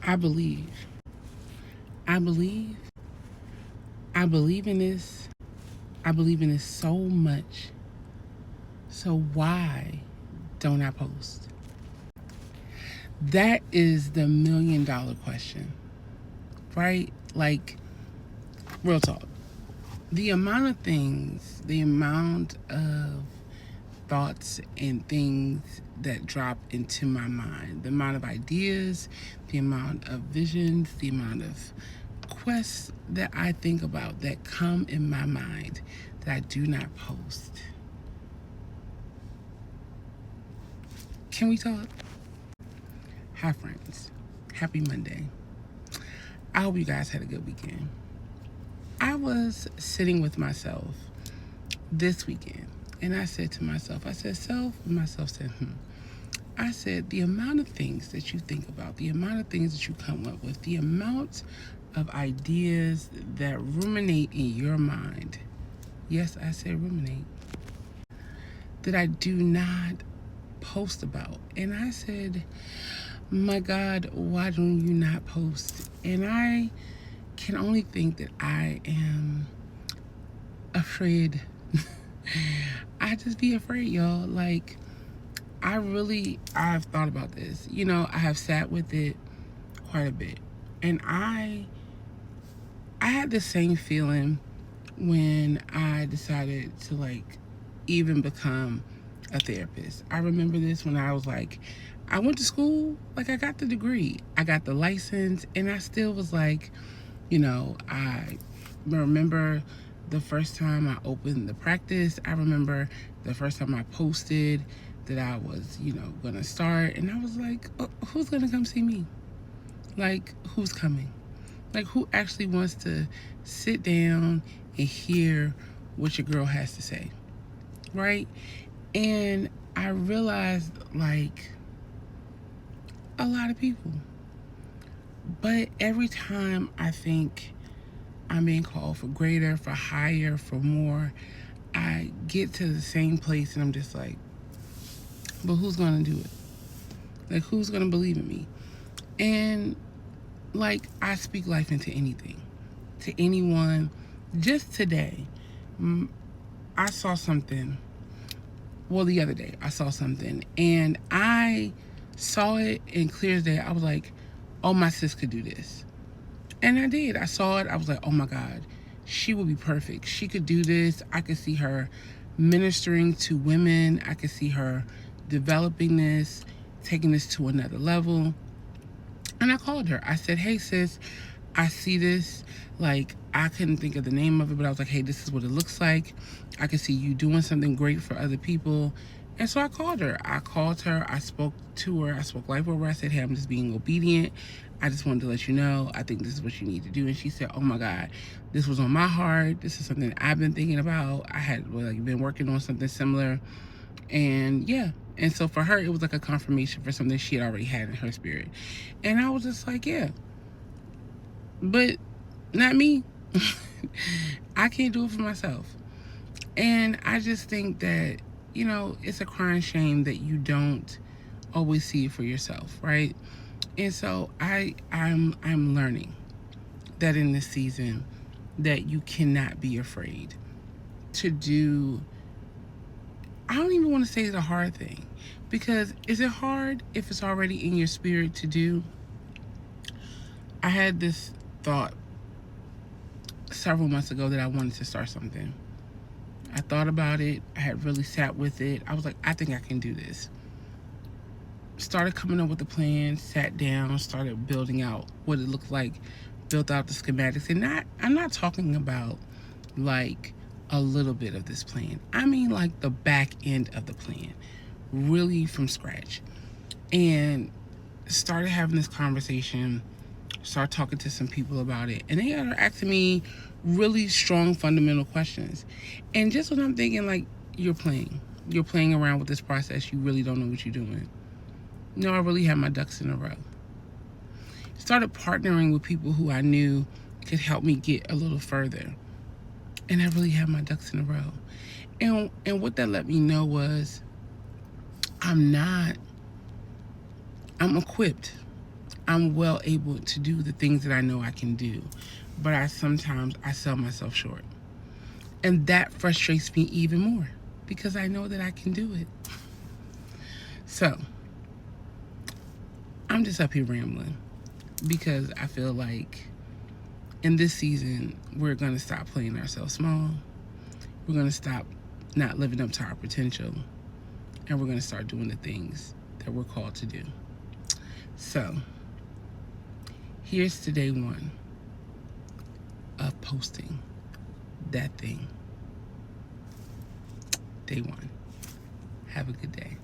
I believe. I believe. I believe in this. I believe in this so much. So why don't I post? That is the $1,000,000 question, right? Like, real talk. The amount of things, the amount of thoughts and things that drop into my mind, the amount of ideas, the amount of visions, the amount of quests that I think about that come in my mind that I do not post. Can we talk? Hi, friends. Happy Monday. I hope you guys had a good weekend. I was sitting with myself this weekend and I said to myself, I said, self, and myself said, I said, the amount of things that you think about, the amount of things that you come up with, the amount of ideas that ruminate in your mind. Yes, I said ruminate. That I do not post about. And I said, my God, why don't you not post? And I can only think that I am afraid. I just be afraid, y'all. Like, I've thought about this. You know, I have sat with it quite a bit. And I had the same feeling when I decided to, like, even become a therapist. I remember this when I was like, I went to school, like, I got the degree, I got the license, and I still was like, you know, I remember the first time I opened the practice. I remember the first time I posted that I was, you know, gonna start, and I was like, oh, who's gonna come see me? Like, who's coming? Like, who actually wants to sit down and hear what your girl has to say, right? And I realized, like, a lot of people. But every time I think I'm being called for greater, for higher, for more, I get to the same place and I'm just like, but who's gonna do it? Like, who's gonna believe in me? And, like, I speak life into anything, to anyone. Just today, I saw something. Well, the other day, I saw something, and I saw it in clear as day. I was like, oh, my sis could do this. And I did. I saw it. I was like, oh my God, she would be perfect. She could do this. I could see her ministering to women. I could see her developing this, taking this to another level. And I called her. I said, hey, sis, I see this. Like, I couldn't think of the name of it, but I was like, hey, this is what it looks like. I can see you doing something great for other people. And so I called her. I spoke to her. I spoke life over her. I said, hey, I'm just being obedient. I just wanted to let you know, I think this is what you need to do. And she said, oh my God, this was on my heart. This is something I've been thinking about. I had been working on something similar. And yeah. And so for her, it was like a confirmation for something she had already had in her spirit. And I was just like, yeah. But not me. I can't do it for myself. And I just think that, you know, it's a crying shame that you don't always see it for yourself, right? And so I'm learning that in this season that you cannot be afraid to do. I don't even want to say it's a hard thing, because is it hard if it's already in your spirit to do? I had this thought several months ago that I wanted to start something. I thought about it. I had really sat with it. I was like, I think I can do this. Started coming up with a plan, sat down, started building out what it looked like, built out the schematics. And I'm not talking about like a little bit of this plan. I mean like the back end of the plan, really from scratch. And started having this conversation, started talking to some people about it. And they are asking me really strong fundamental questions. And just when I'm thinking, like, you're playing around with this process, you really don't know what you're doing. No, I really had my ducks in a row. Started partnering with people who I knew could help me get a little further. And I really had my ducks in a row. And what that let me know was I'm equipped. I'm well able to do the things that I know I can do, but sometimes I sell myself short. And that frustrates me even more because I know that I can do it. So, I'm just up here rambling because I feel like in this season, we're going to stop playing ourselves small. We're going to stop not living up to our potential. And we're going to start doing the things that we're called to do. So, here's to day one of posting that thing. Day one. Have a good day.